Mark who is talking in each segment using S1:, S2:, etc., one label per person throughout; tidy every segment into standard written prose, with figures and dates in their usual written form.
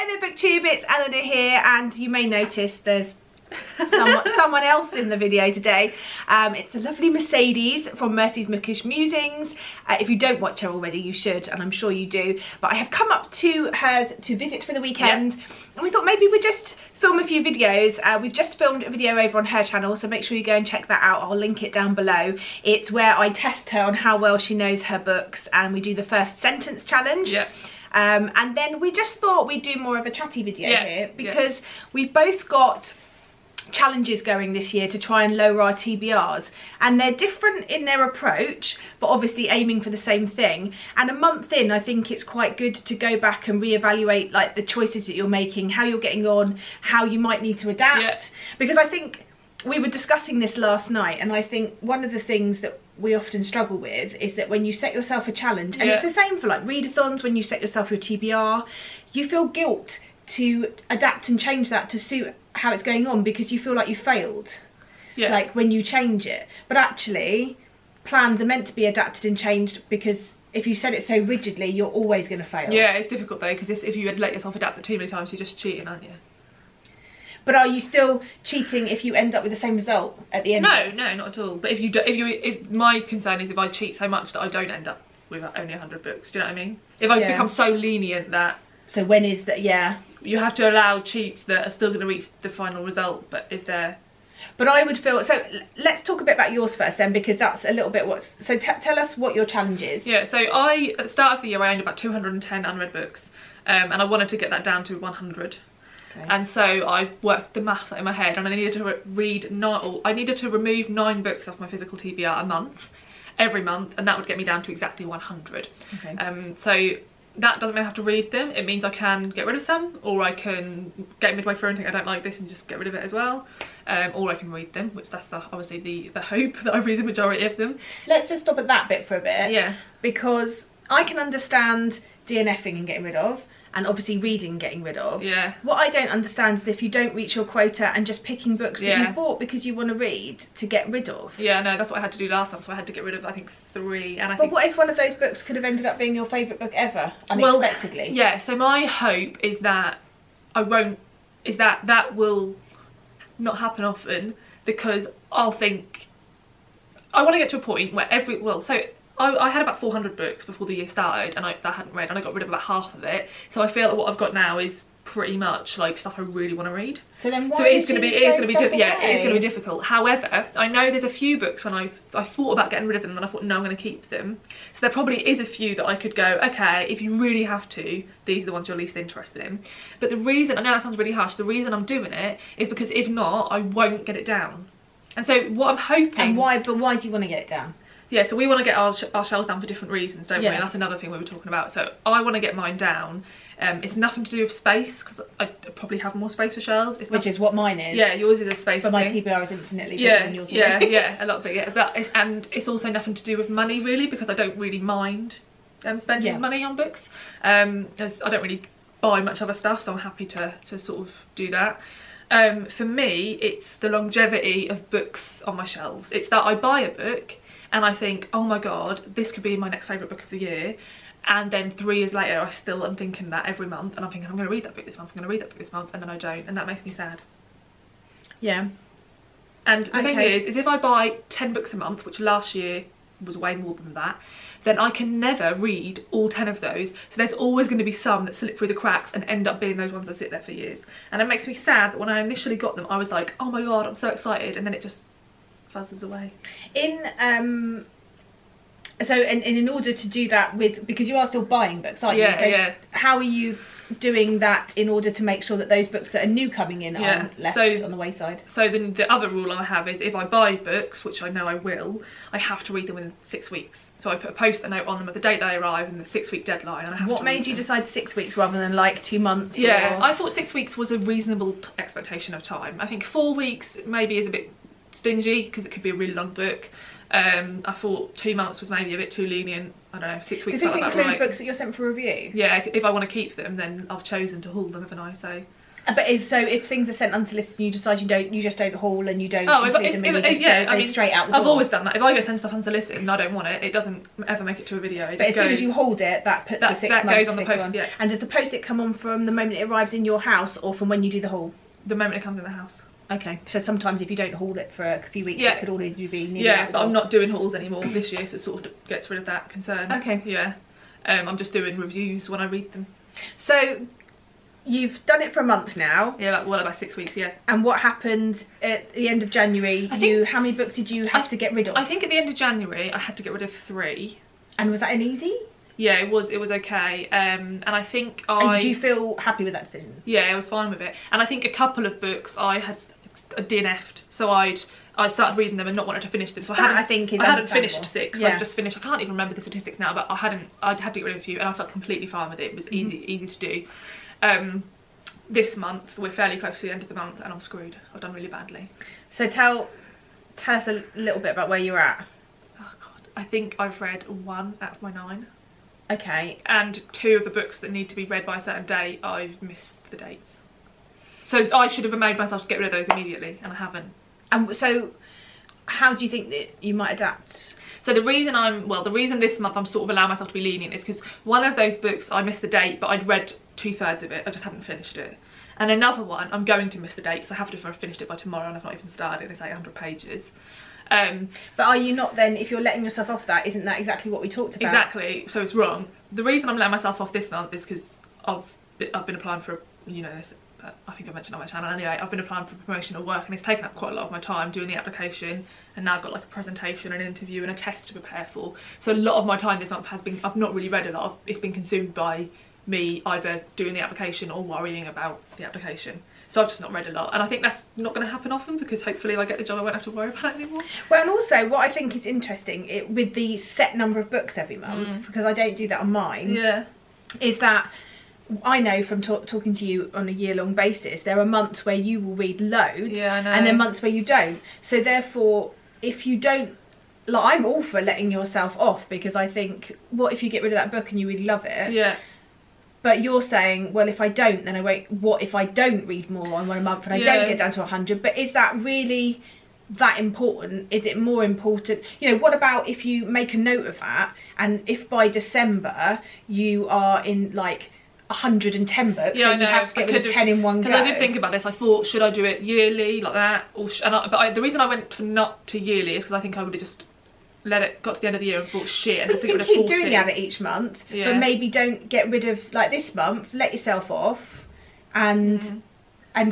S1: Hi there BookTube, it's Elena here, and you may notice there's someone else in the video today. It's the lovely Mercedes from Mercy's Mookish Musings. If you don't watch her already, you should, and I'm sure you do. But I have come up to hers to visit for the weekend, and we thought maybe we'd just film a few videos. We've just filmed a video over on her channel, so make sure you go and check that out. I'll link it down below. It's where I test her on how well she knows her books, and we do the first sentence challenge. And then we just thought we'd do more of a chatty video here, because we've both got challenges going this year to try and lower our TBRs, and they're different in their approach, but obviously aiming for the same thing. And a month in, I think it's quite good to go back and reevaluate like the choices that you're making, how you're getting on, how you might need to adapt. Because I think we were discussing this last night, and I think one of the things that we often struggle with is that when you set yourself a challenge, and it's the same for like readathons, when you set yourself your TBR, you feel guilt to adapt and change that to suit how it's going on, because you feel like you failed like when you change it. But actually plans are meant to be adapted and changed, because if you set it so rigidly, you're always going to fail. It's difficult though, because if you had let yourself adapt it too many times, you're just cheating, aren't you? But are you still cheating if you end up with the same result at the end? No, not at all. But if my concern is if I cheat so much that I don't end up with only 100 books, do you know what I mean? If I become so lenient that... So when is that, you have to allow cheats that are still going to reach the final result, but if they're... But I would feel... So let's talk a bit about yours first then, because that's a little bit what's... So tell us what your challenge is. So at the start of the year, I owned about 210 unread books, and I wanted to get that down to 100. And so I worked the maths out in my head, and I needed to remove 9 books off my physical TBR a month, every month, and that would get me down to exactly 100. So that doesn't mean I have to read them. It means I can get rid of some, or I can get midway through and think I don't like this and just get rid of it as well, or I can read them, which that's obviously the hope, that I read the majority of them. Let's just stop at that bit for a bit, because I can understand DNFing and getting rid of, and obviously reading and getting rid of. What I don't understand is if you don't reach your quota and just picking books that you've bought because you want to read to get rid of. No, that's what I had to do last time, so I had to get rid of I think 3. And but what if one of those books could have ended up being your favourite book ever, unexpectedly? Well, so my hope is that that will not happen often, because I'll think, I want to get to a point where I had about 400 books before the year started, and I hadn't read, and I got rid of about half of it. So I feel like what I've got now is pretty much like stuff I really want to read. So then why it is going to be difficult. However, I know there's a few books when I thought about getting rid of them, and I thought no, I'm going to keep them. So there probably is a few that I could go, okay, if you really have to, these are the ones you're least interested in. But the reason, I know that sounds really harsh, the reason I'm doing it is because if not, I won't get it down. And so what I'm hoping... And why do you want to get it down? So we want to get our shelves down for different reasons, don't we? That's another thing we were talking about. So I want to get mine down. It's nothing to do with space, because I probably have more space for shelves. Which is what mine is. Yours is a space thing. But my TBR is infinitely bigger than yours. A lot bigger. But it's also nothing to do with money, really, because I don't really mind spending money on books. As I don't really buy much other stuff, so I'm happy to sort of do that. For me, it's the longevity of books on my shelves. It's that I buy a book and I think, oh my god, this could be my next favourite book of the year, and then 3 years later I still am thinking that every month, and I'm thinking I'm going to read that book this month, I'm going to read that book this month, and then I don't, and that makes me sad. And the thing is if I buy 10 books a month, which last year was way more than that, then I can never read all 10 of those. So there's always going to be some that slip through the cracks and end up being those ones that sit there for years. And it makes me sad that when I initially got them, I was like, oh my god, I'm so excited, and then it just fuzzes away. In order to do that because you are still buying books, aren't you? So how are you doing that in order to make sure that those books that are new coming in aren't left on the wayside? So then the other rule I have is if I buy books, which I know I will, I have to read them within 6 weeks. So I put a post-it note on them at the date they arrive and the 6-week deadline. And I have what made you decide 6 weeks rather than like 2 months? I thought 6 weeks was a reasonable expectation of time. I think 4 weeks maybe is a bit stingy, because it could be a really long book. I thought 2 months was maybe a bit too lenient. I don't know, 6 weeks. Does this include books that you're sent for review? If I want to keep them, then I've chosen to haul them, haven't I? So But so if things are sent unsolicited and you decide you just don't haul and you don't include them and go straight out the door.
S2: I've always done that. If I go send stuff unsolicited and I don't want it, it doesn't ever make it to a video. But
S1: as soon as you hauled it, that puts the 6 months
S2: goes on the post, yeah.
S1: And does the post-it come on from the moment it arrives in your house or from when you do the haul?
S2: The moment it comes in the house.
S1: Okay, so sometimes if you don't haul it for a few weeks, it could already be nearly out the
S2: but
S1: door.
S2: I'm not doing hauls anymore this year, so it sort of gets rid of that concern.
S1: Okay.
S2: Yeah. I'm just doing reviews when I read them.
S1: So you've done it for a month now.
S2: Yeah, about 6 weeks, yeah.
S1: And what happened at the end of January? How many books did you have to get rid of?
S2: I think at the end of January I had to get rid of 3.
S1: And was that an easy?
S2: Yeah, it was okay. And I think
S1: And do you feel happy with that decision?
S2: Yeah, I was fine with it. And I think a couple of books I had DNF'd, so I'd started reading them and not wanted to finish them. So I hadn't finished 6. Yeah. I just finished. I can't even remember the statistics now, but I'd had to get rid of a few, and I felt completely fine with it. It was easy to do. This month we're fairly close to the end of the month, and I'm screwed. I've done really badly. So
S1: tell us a little bit about where you're at.
S2: Oh God, I think I've read 1 out of my 9.
S1: Okay.
S2: And 2 of the books that need to be read by a certain date, I've missed the dates. So I should have made myself to get rid of those immediately, and I haven't.
S1: And so how do you think that you might adapt?
S2: So the reason this month I'm sort of allowing myself to be lenient is because one of those books I missed the date, but I'd read 2/3 of it. I just haven't finished it. And another one I'm going to miss the date because I have to have finished it by tomorrow, and I've not even started. It's 800 pages.
S1: But are you not then, if you're letting yourself off that, isn't that exactly what we talked about?
S2: Exactly. So it's wrong. The reason I'm letting myself off this month is because I've been applying for, you know, this. I think I mentioned on my channel anyway, I've been applying for promotional work, and it's taken up quite a lot of my time doing the application, and now I've got like a presentation, an interview and a test to prepare for. So a lot of my time this month has been, I've not really read a lot, it's been consumed by me either doing the application or worrying about the application. So I've just not read a lot, and I think that's not going to happen often, because hopefully if I get the job I won't have to worry about it anymore.
S1: Well, and also what I think is interesting with the set number of books every month, because I don't do that on mine, is that I know from talking to you on a year-long basis, there are months where you will read loads, and then months where you don't. So therefore, if you don't, like, I'm all for letting yourself off, because I think, what if you get rid of that book and you really love it?
S2: Yeah.
S1: But you're saying, well, if I don't, then I won't. What if I don't read more on one a month and I don't get down to 100? But is that really that important? Is it more important? You know, what about if you make a note of that, and if by December you are in like 110 books, and you have to get rid of 10 in one go?
S2: Because I did think about this. I thought, should I do it yearly like that, or the reason I went for not to yearly is because I think I would have just got to the end of the year and thought, shit, and had to get rid of 40.
S1: Keep doing it each month, but maybe don't get rid of, like this month, let yourself off and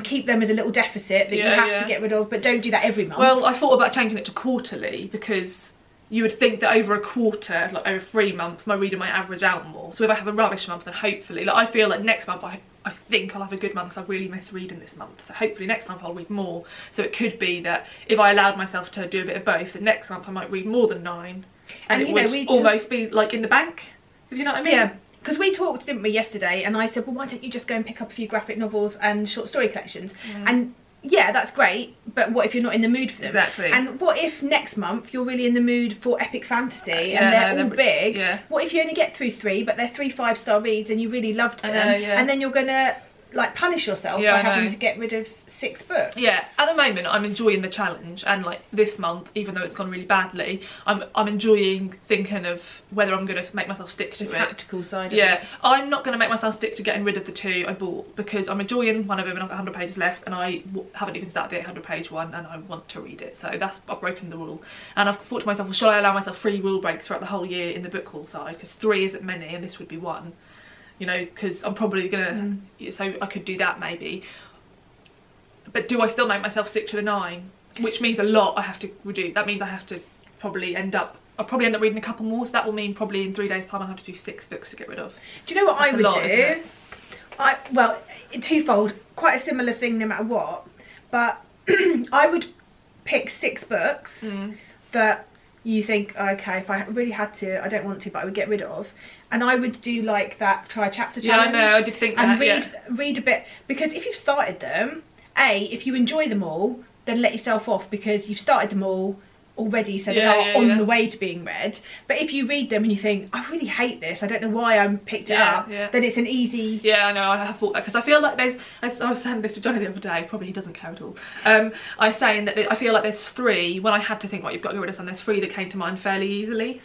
S1: keep them as a little deficit that you have to get rid of, but don't do that every month.
S2: Well, I thought about changing it to quarterly, because you would think that over a quarter, like over 3 months, my reading might average out more. So if I have a rubbish month, then hopefully, like I feel like next month I think I'll have a good month, because I've really missed reading this month. So hopefully next month I'll read more. So it could be that if I allowed myself to do a bit of both, then next month I might read more than 9. And it would almost be like in the bank, if you know what I mean?
S1: Yeah, because we talked, didn't we, yesterday, and I said, well, why don't you just go and pick up a few graphic novels and short story collections? And yeah, that's great, but what if you're not in the mood for them?
S2: Exactly.
S1: And what if next month you're really in the mood for epic fantasy and they're all big? Yeah. What if you only get through 3, but they're 3 5-star reads and you really loved them? And then you're gonna like punish yourself by having to get rid of 6 books.
S2: Yeah, at the moment I'm enjoying the challenge, and like this month, even though it's gone really badly, I'm enjoying thinking of whether I'm going to make myself stick to it.
S1: The tactical side of it.
S2: Yeah, I'm not going to make myself stick to getting rid of the 2 I bought, because I'm enjoying one of them and I've got 100 pages left, and I haven't even started the 800 page one, and I want to read it. So I've broken the rule, and I've thought to myself, well, shall I allow myself 3 rule breaks throughout the whole year in the book haul side, because 3 isn't many and this would be 1. You know, because I'm probably gonna, so I could do that maybe. But do I still make myself stick to the 9? Which means a lot I have to reduce. That means I have to probably I'll probably end up reading a couple more, so that will mean probably in 3 days time I'll have to do 6 books to get rid of.
S1: Do you know what I would do? Well, twofold, quite a similar thing no matter what, but I would pick 6 books that you think, okay, if I really had to, I don't want to, but I would get rid of. And I would do like that try chapter challenge.
S2: Yeah, I know, I did think that,
S1: and read a bit, because if you've started them, if you enjoy them all, then let yourself off because you've started them all already, so they are on the way to being read. But if you read them and you think, I really hate this, I don't know why I picked it up, then it's an easy...
S2: Yeah, I know, I have thought that, because I feel like there's, I was saying this to Johnny the other day, probably he doesn't care at all. I was saying that I feel like there's 3, when I had to think, right, you've got to get rid of some, there's 3 that came to mind fairly easily.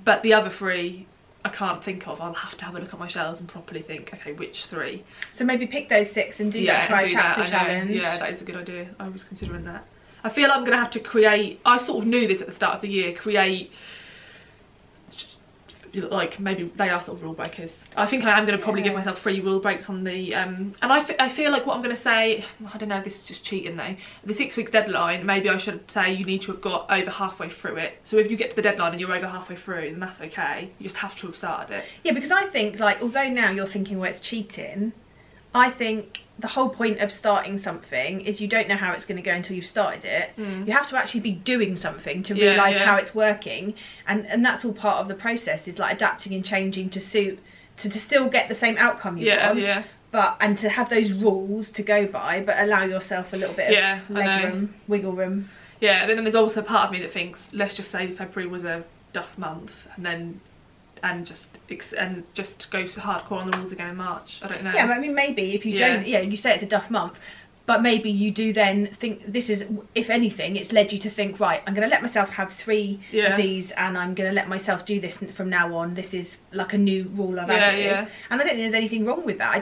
S2: But the other 3 I can't think of. I'll have to have a look at my shelves and properly think, okay, which 3.
S1: So maybe pick those 6 and do that try chapter challenge.
S2: Yeah, that is a good idea. I was considering that. I feel like I'm going to have to create, I sort of knew this at the start of the year, create, like, maybe they are sort of rule breakers. I think I am going to probably give myself 3 rule breaks on the, and I feel like what I'm going to say, I don't know if this is just cheating though, the 6 week deadline, maybe I should say you need to have got over halfway through it. So if you get to the deadline and you're over halfway through, then that's okay. You just have to have started it. Yeah,
S1: because I think, like, although now you're thinking, well, it's cheating, I think the whole point of starting something is you don't know how it's going to go until you've started it. You have to actually be doing something to realise how it's working, and that's all part of the process, is like adapting and changing to suit, to still get the same outcome you want, but and to have those rules to go by, but allow yourself a little bit of leg room, wiggle room.
S2: Yeah, but then there's also a part of me that thinks, let's just say February was a duff month, and just go to hardcore on the rules again in March. I don't know.
S1: Yeah, but I mean, maybe if you don't, you say it's a duff month, but maybe you do then think this is, if anything, it's led you to think, right, I'm going to let myself have 3 of these, and I'm going to let myself do this from now on. This is like a new rule I've added. And I don't think there's anything wrong with that.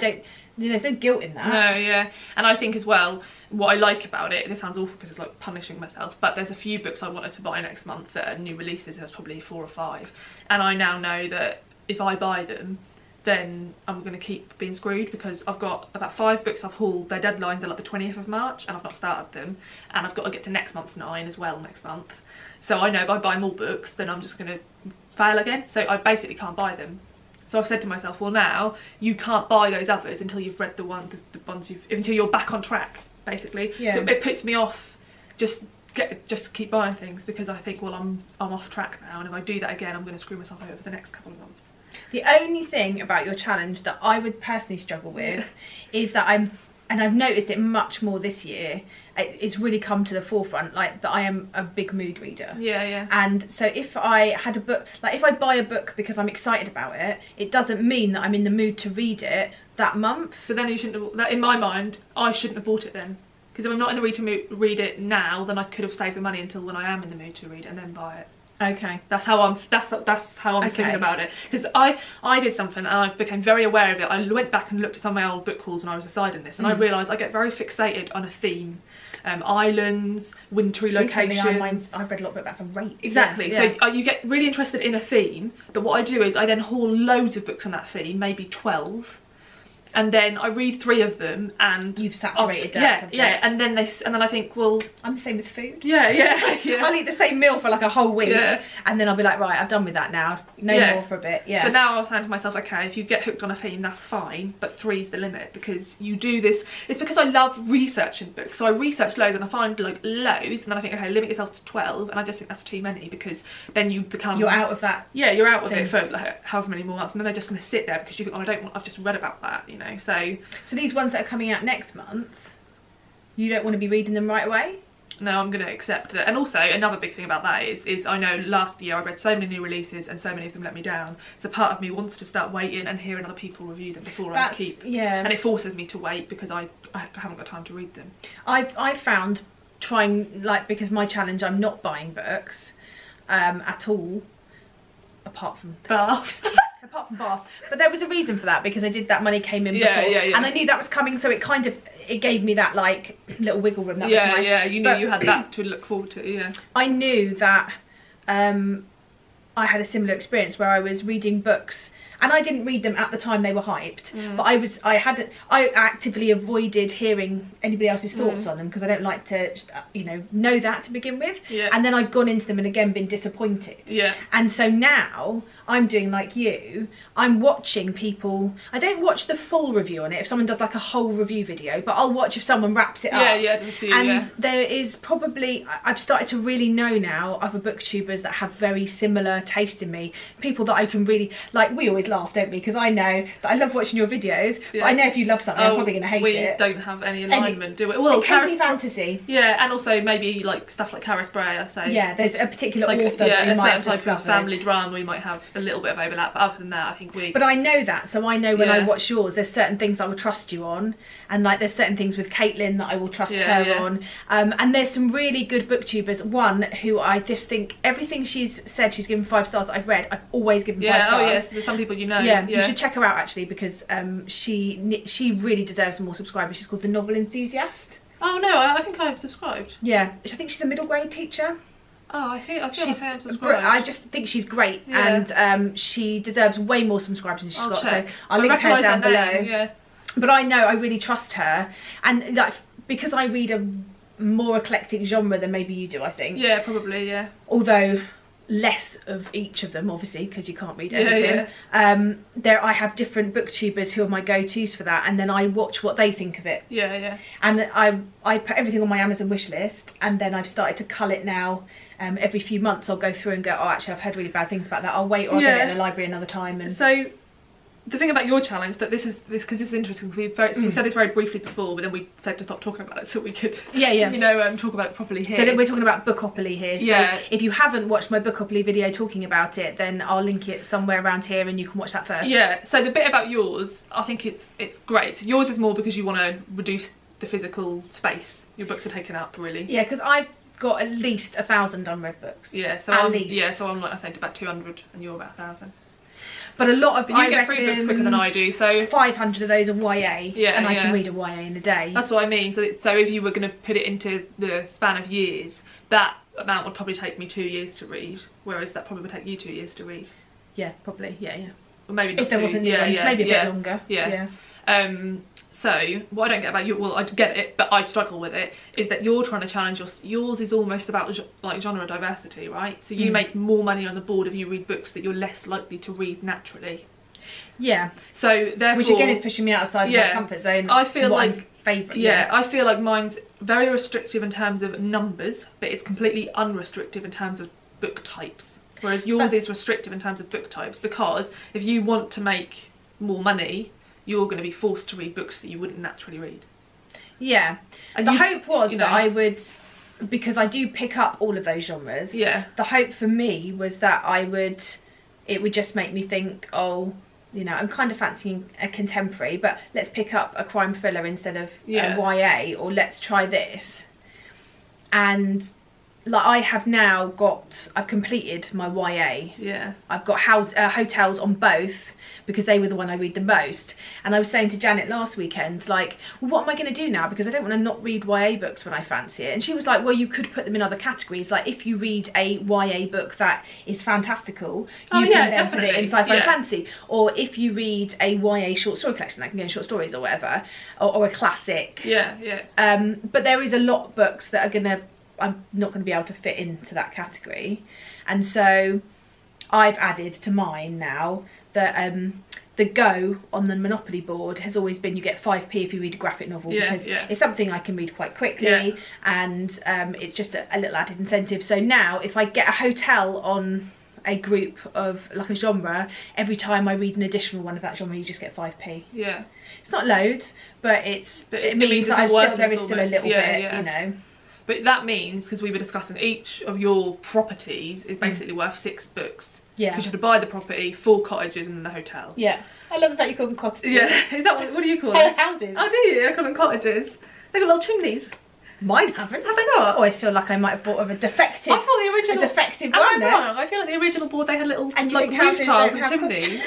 S1: There's no guilt in that.
S2: No, and I think as well, what I like about it, this sounds awful because it's like punishing myself, but there's a few books I wanted to buy next month that are new releases. There's probably 4 or 5, and I now know that if I buy them, then I'm going to keep being screwed, because I've got about 5 books I've hauled. Their deadlines are like the 20th of March and I've not started them, and I've got to get to next month's 9 as well next month. So I know if I buy more books, then I'm just going to fail again, so I basically can't buy them. So I've said to myself, well, now you can't buy those others until you've read the ones until you're back on track, basically. So it puts me off just keep buying things, because I think, well, I'm off track now, and if I do that again, I'm going to screw myself over for the next couple of months.
S1: The only thing about your challenge that I would personally struggle with is that I've noticed it much more this year, it's really come to the forefront, like, that I am a big mood reader. And so if I had a book, like if I buy a book because I'm excited about it, it doesn't mean that I'm in the mood to read it that month.
S2: But then you shouldn't have, in my mind, I shouldn't have bought it then. Because if I'm not in the mood to read it now, then I could have saved the money until when I am in the mood to read it and then buy it.
S1: Okay,
S2: that's how I'm thinking about it, because I did something and I became very aware of it. I went back and looked at some of my old book hauls when I was deciding this, and I realised I get very fixated on a theme, islands, wintry locations.
S1: I've read a lot about some rape.
S2: Exactly. So you get really interested in a theme, but what I do is I then haul loads of books on that theme, maybe 12. And then I read 3 of them, and
S1: you've saturated that subject.
S2: And then I think, well,
S1: I'm the same with food.
S2: I'll
S1: eat the same meal for like a whole week, and then I'll be like, right, I've done with that now, no more for a bit. So
S2: now I was saying to myself, okay, if you get hooked on a theme, that's fine, but 3's the limit, because you do this. It's because I love researching books, so I research loads and I find like loads, and then I think, okay, limit yourself to 12, and I just think that's too many, because then you're
S1: out of that.
S2: You're out of it for like however many more months, and then they're just going to sit there because you think, oh, I've just read about that, you know. So
S1: these ones that are coming out next month, you don't want to be reading them right away?
S2: No, I'm going to accept that. And also another big thing about that is I know last year I read so many new releases and so many of them let me down, so part of me wants to start waiting and hearing other people review them before I keep, and it forces me to wait because I haven't got time to read them. I've
S1: found trying, like, because my challenge, I'm not buying books at all, apart from Bath. Apart from Bath, but there was a reason for that, because I did that money came in before, and I knew that was coming, so it gave me that like little wiggle room. That was
S2: you knew you had that to look forward to.
S1: I knew that I had a similar experience where I was reading books, and I didn't read them at the time they were hyped, but I actively avoided hearing anybody else's thoughts on them, because I don't like to know that to begin with, and then I've gone into them and again been disappointed, and so now I'm doing like you, I'm watching people. I don't watch the full review on it if someone does like a whole review video, but I'll watch if someone wraps it up. There is probably, I've started to really know now other booktubers that have very similar taste in me, people that I can really like. We always laugh, don't we? Because I know that I love watching your videos, but I know if you love something, I'm probably going to hate it.
S2: We don't have any alignment, do we? Well,
S1: occasionally fantasy.
S2: Yeah, and also maybe like stuff like Cara Spray, I say.
S1: Yeah, there's a particular author that we might have discovered.
S2: Type of family drama, we might have a little bit of overlap, but other than that, I think we...
S1: But I know that, so I know when I watch yours, there's certain things I will trust you on, and like there's certain things with Caitlin that I will trust her on. And there's some really good booktubers. One who I just think everything she's said, she's given 5 stars that I've read, I've always given 5 stars.
S2: Oh yes, there's some people you know.
S1: Yeah, you should check her out actually, because she really deserves more subscribers. She's called The Novel Enthusiast.
S2: Oh no, I think I've subscribed.
S1: Yeah, I think she's a middle grade teacher.
S2: Oh, I feel like I'm subscribed.
S1: I just think she's great, and she deserves way more subscribers than she's got.
S2: Check.
S1: So I'll link her down below.
S2: Yeah.
S1: But I know I really trust her, and like because I read a more eclectic genre than maybe you do, I think.
S2: Yeah, probably. Yeah.
S1: Although less of each of them, obviously, because you can't read everything. I have different booktubers who are my go-tos for that, and then I watch what they think of it.
S2: Yeah.
S1: And I put everything on my Amazon wish list, and then I've started to cull it now. Every few months I'll go through and go, oh actually I've heard really bad things about that, I'll wait, or I'll get it in the library another time. And
S2: so the thing about your challenge, that this is interesting, we said this very briefly before, but then we said to stop talking about it so we could talk about it properly here.
S1: So we're talking about Bookopoly here, so if you haven't watched my Bookopoly video talking about it, then I'll link it somewhere around here and you can watch that first.
S2: Yeah, so the bit about yours, I think it's great. Yours is more because you want to reduce the physical space your books are taking up, really.
S1: Yeah, because I've got at least 1,000 unread books.
S2: Yeah, so I'm like I said, about 200 and you're about 1,000.
S1: But a lot of
S2: you get 3 books quicker than I do, so
S1: 500 of those are YA, and I can read a YA in a day.
S2: That's what I mean. So if you were going to put it into the span of years, that amount would probably take me 2 years to read, whereas that probably would take you 2 years to read.
S1: Yeah, probably. Yeah.
S2: Or maybe not
S1: if there wasn't new ones, maybe a bit longer.
S2: Yeah. So what I don't get about you, well I get it, but I struggle with it, is that you're trying to challenge yours is almost about like genre diversity, right? So you make more money on the board if you read books that you're less likely to read naturally.
S1: Yeah.
S2: So therefore,
S1: which again is pushing me outside my comfort zone.
S2: I feel like
S1: favourite.
S2: Yeah, I feel like mine's very restrictive in terms of numbers, but it's completely unrestrictive in terms of book types. Whereas yours is restrictive in terms of book types, because if you want to make more money, you're going to be forced to read books that you wouldn't naturally read. Yeah. And the hope was that I would, because I do pick up all of those genres, the hope for me was that it would just make me think, oh, I'm kind of fancying a contemporary, but let's pick up a crime thriller instead of YA, or let's try this. And like I've completed my YA. Yeah. I've got hotels on both, because they were the one I read the most. And I was saying to Janet last weekend, like, well, what am I going to do now? Because I don't want to not read YA books when I fancy it. And she was like, well, you could put them in other categories. Like, if you read a YA book that is fantastical, you can then put it in sci-fi and fantasy. Or if you read a YA short story collection that can go in short stories or whatever, or a classic. But there is a lot of books that I'm not going to be able to fit into that category. And so I've added to mine now that the go on the Monopoly board has always been you get 5p if you read a graphic novel, because it's something I can read quite quickly, and it's just a little added incentive. So now if I get a hotel on a group of like a genre, every time I read an additional one of that genre you just get 5p. Yeah, it's not loads, but it means that there is still a little bit, But that means, because we were discussing, each of your properties is basically worth 6 books. Yeah. Because you have to buy the property, 4 cottages, and then the hotel. Yeah. I love the fact you call them cottages. Yeah. Is that what do you call them? Houses. Oh, do you? I call them cottages. They've got little chimneys. Mine haven't. Have they not? Oh, I feel like I might have bought of a defective. I thought the original. A defective one. Am I wrong? I feel like the original board they had little like roof tiles and chimneys.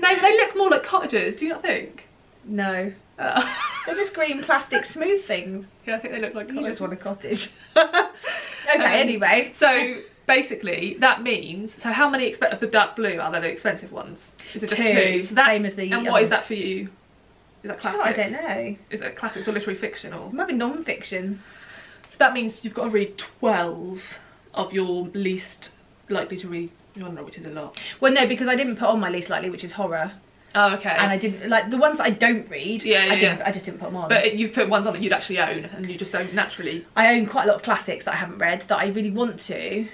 S2: No, they look more like cottages. Do you not think? No. They're just green plastic smooth things. Yeah, I think they look like cottages. You just want a cottage. Okay, anyway. So basically that means, so how many of the dark blue are there, the expensive ones? Is it just 2? So that, same as the and what is that for you? Is that classics? I don't know. Is it classics or literary fiction, or maybe non-fiction? So that means you've got to read 12 of your least likely to read genre, which is a lot. Well, no, because I didn't put on my least likely, which is horror. Oh, okay. And I didn't, like, the ones that I don't read, I just didn't put them on. But you've put ones on that you'd actually own, and you just don't naturally. I own quite a lot of classics that I haven't read that I really want to.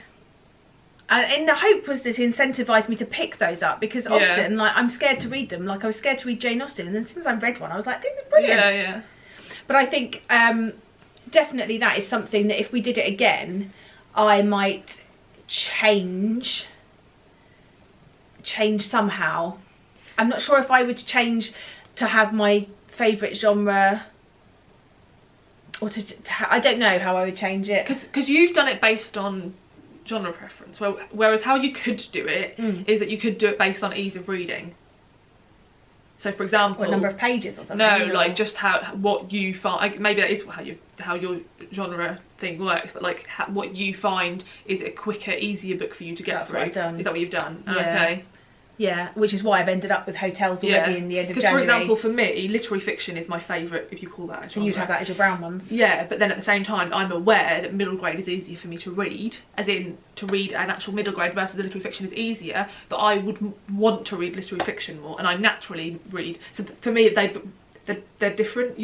S1: And the hope was that it incentivise me to pick those up, because often, like, I'm scared to read them. Like, I was scared to read Jane Austen, and then as soon as I read one, I was like, this is brilliant.
S2: Yeah.
S1: But I think definitely that is something that if we did it again, I might change somehow. I'm not sure if I would change to have my favourite genre, or I don't know how I would change it.
S2: Because you've done it based on genre preference, whereas how you could do it is that you could do it based on ease of reading. So for example,
S1: what, number of pages or something?
S2: No, like just what you find. Maybe that is how your genre thing works, but like what you find is a quicker, easier book for you to get through.
S1: What I've done.
S2: Is that what you've done?
S1: Yeah.
S2: Okay.
S1: Yeah, which is why I've ended up with hotels already in the end of January.
S2: Because for example, for me, literary fiction is my favourite, if you call that a genre.
S1: So you'd have that as your brown ones?
S2: Yeah, but then at the same time, I'm aware that middle grade is easier for me to read, as in to read an actual middle grade versus the literary fiction is easier, but I would want to read literary fiction more, and I naturally read. So to me, they're different.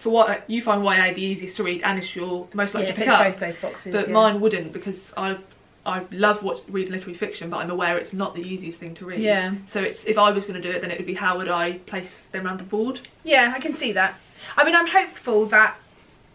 S2: For what you find YA the easiest to read, and it's your most likely to pick up.
S1: Both those boxes.
S2: But mine wouldn't, because I love reading literary fiction, but I'm aware it's not the easiest thing to read.
S1: Yeah.
S2: So if I was going to do it, then it would be how would I place them around the board? Yeah,
S1: I can see that. I mean, I'm hopeful that,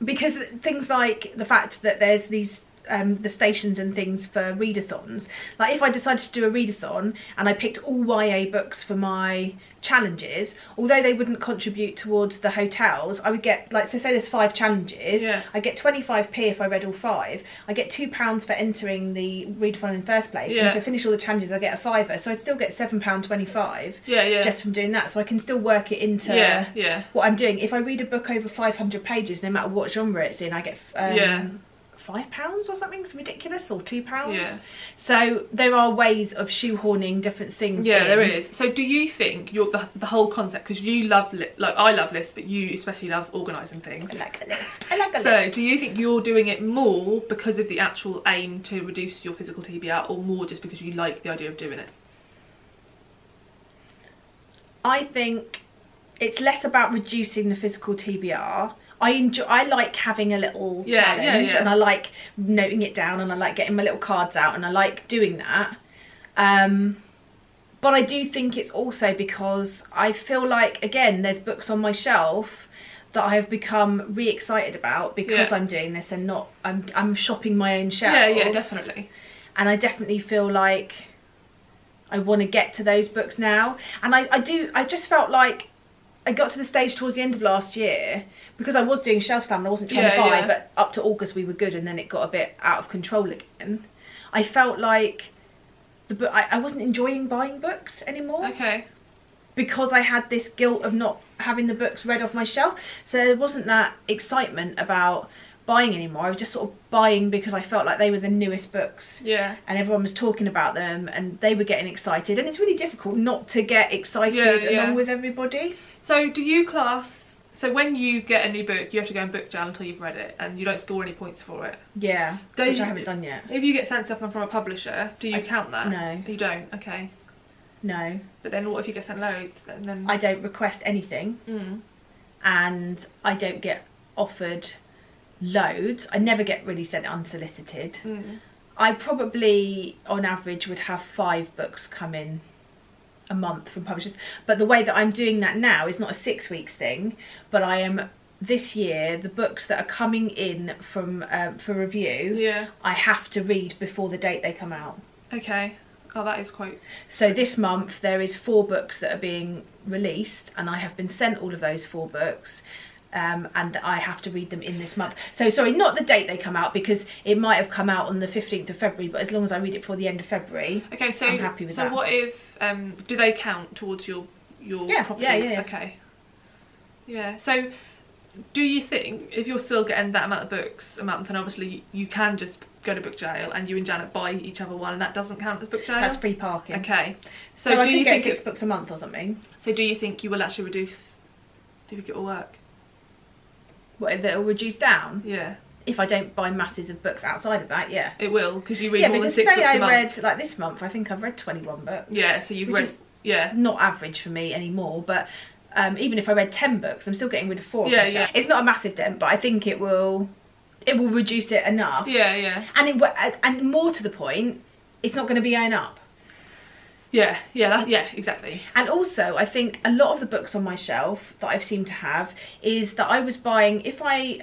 S1: because things like the fact that there's these the stations and things for readathons, like if I decided to do a readathon and I picked all YA books for my challenges, although they wouldn't contribute towards the hotels, I would get, like, so say there's 5 challenges, I get 25p if I read all 5, I get £2 for entering the readathon in the first place, and if I finish all the challenges I get a fiver, so I'd still get £7.25 just from doing that, so I can still work it into what I'm doing. If I read a book over 500 pages, no matter what genre it's in, I get £5 or something. It's ridiculous, or £2. So there are ways of shoehorning different things in.
S2: There is. So do you think the whole concept, because you love like I love lists, but you especially love organising things.
S1: I like a list. I like a list.
S2: So do you think you're doing it more because of the actual aim to reduce your physical TBR, or more just because you like the idea of doing it?
S1: I think it's less about reducing the physical TBR. I like having a little challenge, and I like noting it down, and I like getting my little cards out, and I like doing that. But I do think it's also because I feel like, again, there's books on my shelf that I have become re-excited about because I'm doing this, and not I'm shopping my own shelves.
S2: Yeah, definitely.
S1: And I definitely feel like I want to get to those books now, and I just felt like I got to the stage towards the end of last year, because I was doing shelf stamp and I wasn't trying to buy, but up to August we were good, and then it got a bit out of control again. I felt like I wasn't enjoying buying books anymore.
S2: Okay.
S1: Because I had this guilt of not having the books read off my shelf. So there wasn't that excitement about buying anymore. I was just sort of buying because I felt like they were the newest books.
S2: Yeah.
S1: And everyone was talking about them, and they were getting excited. And it's really difficult not to get excited along with everybody. So
S2: do you class, so when you get a new book, you have to go and book journal until you've read it, and you don't score any points for it?
S1: Yeah, which I haven't done yet.
S2: If you get sent something from a publisher, do you count that?
S1: No.
S2: You don't? Okay.
S1: No.
S2: But then what if you get sent loads? Then
S1: I don't request anything, and I don't get offered loads. I never get really sent unsolicited. I probably, on average, would have 5 books come in a month from publishers, but the way that I'm doing that now is not a 6 weeks thing, but I am, this year, the books that are coming in from for review, I have to read before the date they come out.
S2: Okay. Oh, that is quite...
S1: So this month there is 4 books that are being released, and I have been sent all of those 4 books, and I have to read them in this month. So sorry, not the date they come out, because it might have come out on the 15th of February, but as long as I read it before the end of February,
S2: okay, so
S1: I'm happy with that.
S2: So what if, do they count towards your properties?
S1: Yeah.
S2: Okay. Yeah, so do you think, if you're still getting that amount of books a month, and obviously you can just go to book jail and you and Janet buy each other one, and that doesn't count as book jail?
S1: That's free parking.
S2: Okay.
S1: So I can get 6 books a month or something.
S2: So do you think you will actually reduce, do you think it will work?
S1: What, if it'll reduce down?
S2: Yeah.
S1: If I don't buy masses of books outside of that, yeah.
S2: It will, because you read more than 6 books a month.
S1: Yeah, because say I read, like this month, I think I've read 21 books.
S2: Yeah, so you've read,
S1: not average for me anymore, but even if I read 10 books, I'm still getting rid of 4
S2: Yeah,
S1: of them. It's not a massive dent, but I think it will reduce it enough.
S2: Yeah.
S1: And more to the point, it's not going to be going up.
S2: Yeah, exactly.
S1: And also, I think a lot of the books on my shelf that I've seemed to have is that I was buying, if I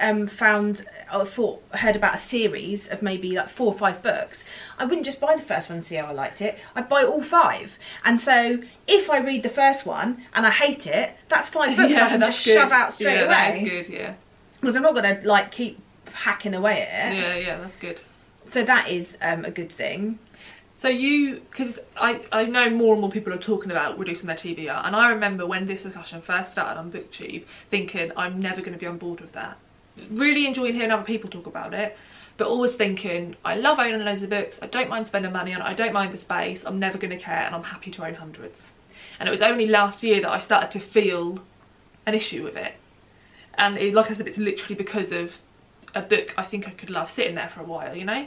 S1: heard about a series of maybe like 4 or 5 books, I wouldn't just buy the first one and see how I liked it. I'd buy all 5. And so if I read the first one and I hate it, that's 5 books I can just shove out straight away.
S2: That is good, yeah.
S1: Because I'm not going to like keep hacking away at it.
S2: Yeah, that's good.
S1: So that is a good thing.
S2: So because I know more and more people are talking about reducing their TBR, and I remember when this discussion first started on BookTube thinking I'm never going to be on board with that. Really enjoying hearing other people talk about it, but always thinking I love owning loads of books, I don't mind spending money on it, I don't mind the space, I'm never going to care, and I'm happy to own hundreds. And it was only last year that I started to feel an issue with it. And like I said, it's literally because of a book I think I could love sitting there for a while, you know?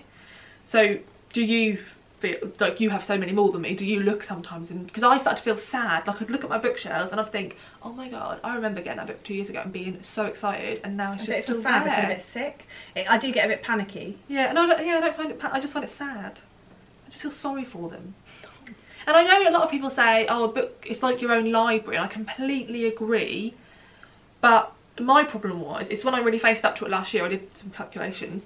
S2: So do you feel like you have so many more than me? Do you look sometimes, because I start to feel sad, like I'd look at my bookshelves and I'd think, oh my god, I remember getting that book 2 years ago and being so excited, and now it's just still there.
S1: I feel a bit sick. I do get a bit panicky.
S2: Yeah, no, I don't find it, I just find it sad. I just feel sorry for them. And I know a lot of people say, oh, a book, it's like your own library, and I completely agree, but my problem was, it's when I really faced up to it last year, I did some calculations,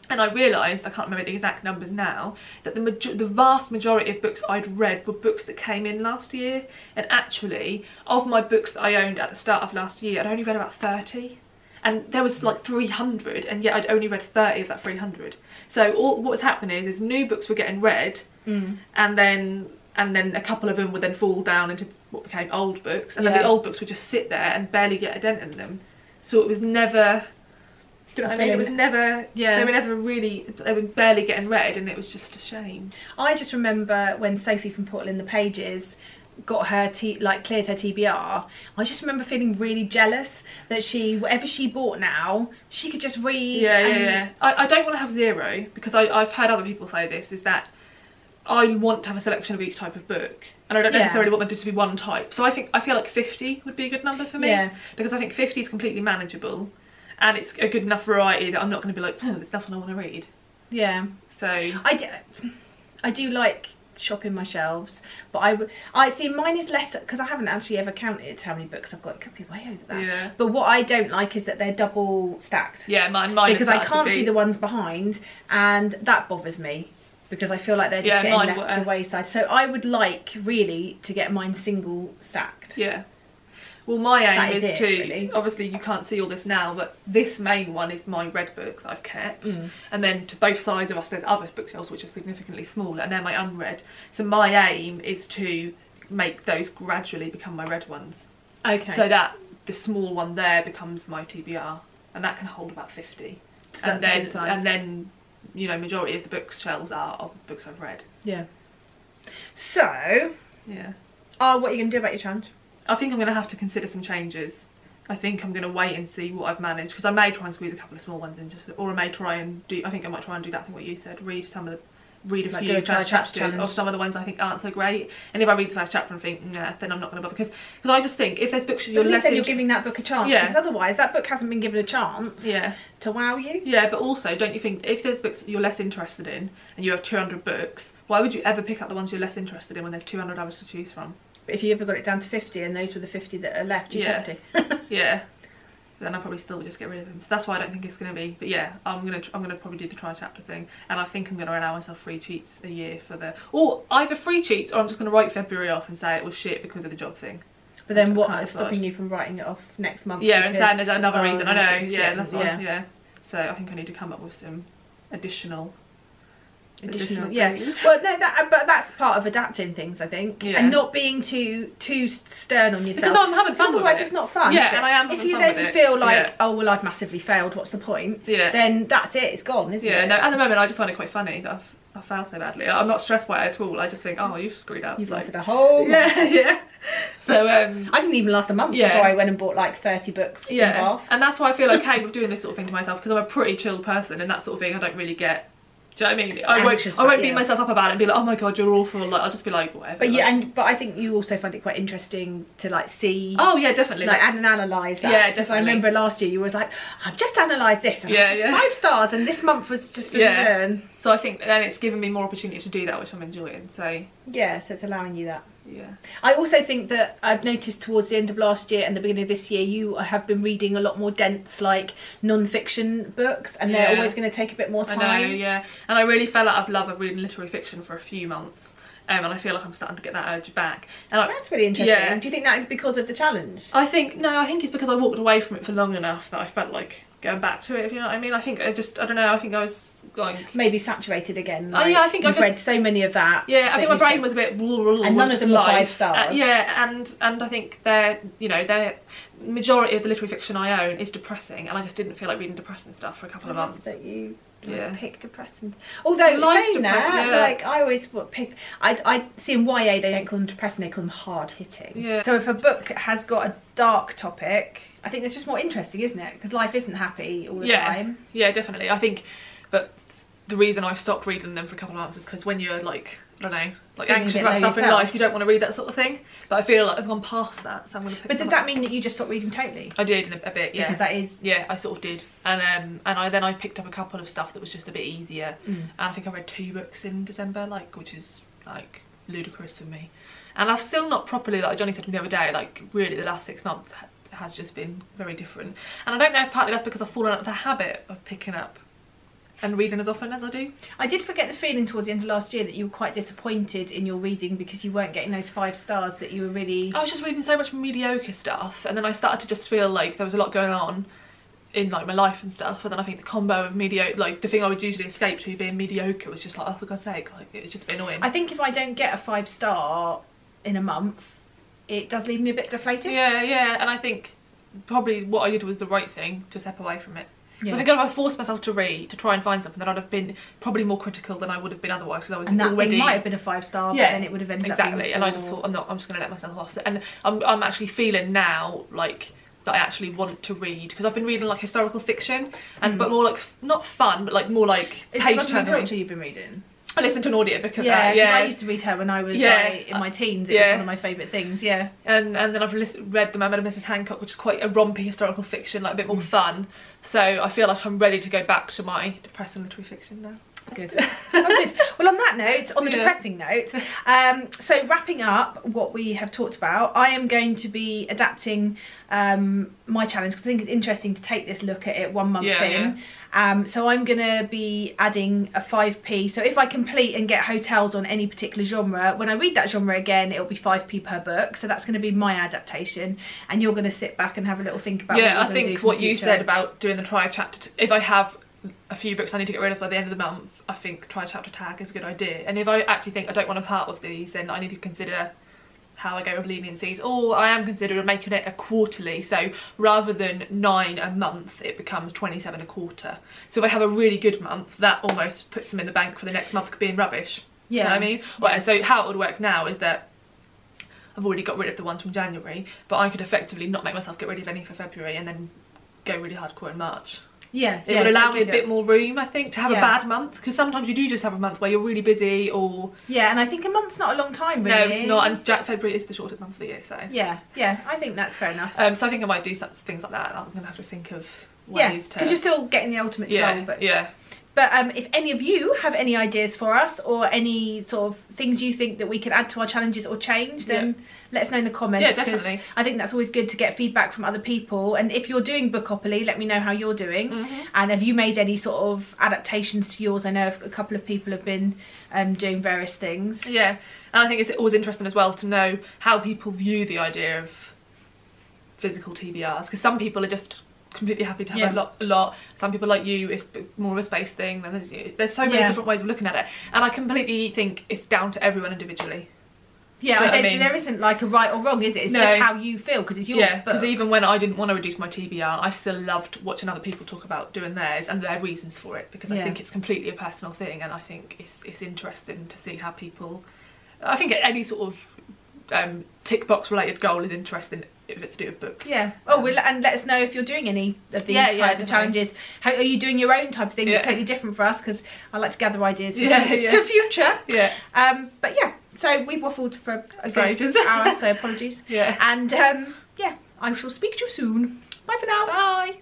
S2: and I realised, I can't remember the exact numbers now, that the vast majority of books I'd read were books that came in last year. And actually, of my books that I owned at the start of last year, I'd only read about 30. And there was like 300, and yet I'd only read 30 of that 300. So what was happening is new books were getting read, and then a couple of them would then fall down into what became old books, and then the old books would just sit there and barely get a dent in them. So it was never... Do you know what I mean? It was never, they were never really, they were barely getting read, and it was just a shame.
S1: I just remember when Sophie from Portal in the Pages got her, cleared her TBR, I just remember feeling really jealous that whatever she bought now, she could just read.
S2: I don't want to have 0, because I've heard other people say this, is that I want to have a selection of each type of book, and I don't necessarily want them to be one type. So I feel like 50 would be a good number for me, because I think 50 is completely manageable. And it's a good enough variety that I'm not going to be like, oh, there's nothing I want to read. Yeah. So
S1: I do like shopping my shelves, but I see mine is less, because I haven't actually ever counted how many books I've got. It could be way over that. Yeah. But what I don't like is that they're double stacked.
S2: Yeah, mine
S1: because I can't see the ones behind, and that bothers me, because I feel like they're just getting left to the wayside. So I would like really to get mine single stacked.
S2: Yeah. Well, my aim is to, really. Obviously you can't see all this now, but this main one is my red books I've kept. And then to both sides of us there's other bookshelves which are significantly smaller, and they're my unread. So my aim is to make those gradually become my red ones. Okay. So that the small one there becomes my TBR, and that can hold about 50. So and then, you know, majority of the bookshelves are of the books I've read.
S1: Yeah. So, what are you going to do about your challenge?
S2: I think I'm going to have to consider some changes. I think I'm going to wait and see what I've managed, because I may try and squeeze a couple of small ones in, or I may try and do, I think I might try and do that thing what you said, read a few first chapters of some of the ones I think aren't so great, and if I read the first chapter and think, nah, then I'm not going to bother, because I just think if there's books you're less...
S1: you're giving that book a chance, because otherwise that book hasn't been given a chance to wow you.
S2: Yeah, but also, don't you think, if there's books you're less interested in, and you have 200 books, why would you ever pick up the ones you're less interested in when there's 200 others to choose from?
S1: But if you ever got it down to 50 and those were the 50 that are left, you'd have to.
S2: Yeah. Then I probably still would just get rid of them. So that's why I don't think it's going to be. But yeah, I'm gonna probably do the try chapter thing, and I think I'm going to allow myself free cheats a year for or either free cheats, or I'm just going to write February off and say it was shit because of the job thing.
S1: But then what is stopping you from writing it off next month?
S2: Yeah, and saying there's another reason. I know. Yeah, that's why. Yeah. So I think I need to come up with some additional.
S1: Yeah. Well, no, but that's part of adapting things, I think, and not being too stern on yourself.
S2: Because I'm having fun.
S1: Otherwise, it's not fun.
S2: Yeah, and I am.
S1: If you then feel like, oh well, I've massively failed. What's the point? Yeah. Then that's it. It's gone, isn't it?
S2: Yeah. No. At the moment, I just find it quite funny that I failed so badly. I'm not stressed by it at all. I just think, oh, you've screwed up.
S1: You've lasted a whole month.
S2: Yeah. So
S1: I didn't even last a month before I went and bought like 30 books in Bath.
S2: And that's why I feel okay with doing this sort of thing to myself, because I'm a pretty chill person, and that sort of thing I don't really get Do you know what I mean? I won't beat myself up about it and be like, oh my god, you're awful. Like, I'll just be like, whatever.
S1: But
S2: like,
S1: but I think you also find it quite interesting to like see.
S2: Oh yeah, definitely.
S1: Like and analyse that.
S2: Yeah, definitely.
S1: I remember last year you was like, I've just analysed this and I've just 5 stars, and this month was just
S2: So I think then it's given me more opportunity to do that, which I'm enjoying. So
S1: yeah, so it's allowing you that.
S2: Yeah.
S1: I also think that I've noticed towards the end of last year and the beginning of this year, you have been reading a lot more dense, like non-fiction books, and they're always going to take a bit more time.
S2: I know, yeah. And I really fell out of love of reading literary fiction for a few months. And I feel like I'm starting to get that urge back. And
S1: that's really interesting. Yeah. Do you think that is because of the challenge?
S2: I think it's because I walked away from it for long enough that I felt like going back to it, if you know what I mean. I think I don't know, I think I was going... Maybe
S1: saturated again.
S2: Like, yeah, I think
S1: I've read so many of that.
S2: Yeah, I think my brain was a bit...
S1: And none of them were 5 stars.
S2: Yeah, and I think they're majority of the literary fiction I own is depressing, and I just didn't feel like reading depressing stuff for a couple of months.
S1: That you... pick depressing. Although saying that, like I always pick. I see in YA they don't call them depressing; they call them hard hitting.
S2: Yeah.
S1: So if a book has got a dark topic, I think it's just more interesting, isn't it? Because life isn't happy all the time.
S2: Yeah, definitely. I think, but the reason I stopped reading them for a couple of months is because when you're like, I don't know, like anxious about stuff in life, you don't want to read that sort of thing. But I feel like I've gone past that, so I'm going to.
S1: But did that mean that you just stopped reading totally?
S2: I did in a bit, yeah.
S1: Because that is.
S2: Yeah, I sort of did, and I picked up a couple of stuff that was just a bit easier. And I think I read 2 books in December, like, which is like ludicrous for me. And I've still not properly, like Johnny said to me the other day, like really the last 6 months has just been very different. And I don't know if partly that's because I've fallen out of the habit of picking up and reading as often as I do. I
S1: did forget the feeling towards the end of last year that you were quite disappointed in your reading because you weren't getting those 5 stars that you were really...
S2: I was just reading so much mediocre stuff, and then I started to just feel like there was a lot going on in like my life and stuff, and then I think the combo of mediocre, like the thing I would usually escape to being mediocre, was just like, oh for God's sake, like it was just a bit annoying.
S1: I think if I don't get a 5 star in a month, it does leave me a bit deflated.
S2: Yeah, and I think probably what I did was the right thing to step away from it. So I think if I forced myself to read, to try and find something, then I'd have been probably more critical than I would have been otherwise, because I was already...
S1: thing might have been a 5 star, but then it would have ended up being 4.
S2: And I just thought, I'm just going to let myself off. And I'm actually feeling now like that I actually want to read, because I've been reading like historical fiction, and but more like not fun, but like more like page turning.
S1: You've been reading.
S2: I listened to an audiobook of that. Yeah,
S1: I used to read her when I was like, in my teens. It was one of my favourite things. Yeah,
S2: and then I've read The Man and Mrs. Hancock, which is quite a rompy historical fiction, like a bit more fun. So I feel like I'm ready to go back to my depressing literary fiction now.
S1: Good. Good. Well, on that note, on the depressing note, so wrapping up what we have talked about, I am going to be adapting my challenge, because I think it's interesting to take this look at it 1 month in. So I'm going to be adding a 5p. So if I complete and get hotels on any particular genre, when I read that genre again, it'll be 5p per book. So that's going to be my adaptation, and you're going to sit back and have a little think about what you're going to do.
S2: I think what you said about doing the try a chapter, if I have a few books I need to get rid of by the end of the month, I think try a chapter tag is a good idea. And if I actually think I don't want to part with these, then I need to consider how I go with leniencies, or I am considering making it a quarterly. So rather than 9 a month, it becomes 27 a quarter. So if I have a really good month, that almost puts them in the bank for the next month being rubbish. Yeah, you know what I mean? Well, so how it would work now is that I've already got rid of the ones from January, but I could effectively not make myself get rid of any for February and then go really hardcore in March. It would allow me a bit more room, I think, to have a bad month, because sometimes you do just have a month where you're really busy, or... Yeah,
S1: and I think a month's not a long time, really.
S2: No, it's not, and February is the shortest month of the year, so...
S1: Yeah, I think that's fair enough.
S2: So I think I might do things like that. I'm going to have to think of ways to...
S1: because you're still getting the ultimate goal, but... But if any of you have any ideas for us, or any sort of things you think that we could add to our challenges or change, then let us know in the comments.
S2: Yeah, definitely.
S1: I think that's always good to get feedback from other people. And if you're doing Bookopoly, let me know how you're doing. And have you made any sort of adaptations to yours? I know a couple of people have been doing various things. Yeah,
S2: and I think it's always interesting as well to know how people view the idea of physical TBRs, because some people are just completely happy to have a lot. Some people like you, it's more of a space thing, and there's so many different ways of looking at it, and I completely think it's down to everyone individually.
S1: I don't think there isn't like a right or wrong, is it? It's just how you feel, because it's your book.
S2: Because even when I didn't want to reduce my TBR, I still loved watching other people talk about doing theirs and their reasons for it, because I think it's completely a personal thing, and I think it's interesting to see how people... I think any sort of tick box related goal is interesting if it's to do with books.
S1: Yeah. Oh, and let us know if you're doing any of these type of challenges. How are you doing your own type of thing? It's totally different for us, because I like to gather ideas for future.
S2: Yeah.
S1: But yeah, so we've waffled for a good hour, so apologies.
S2: Yeah.
S1: And yeah, I shall speak to you soon. Bye for now.
S2: Bye.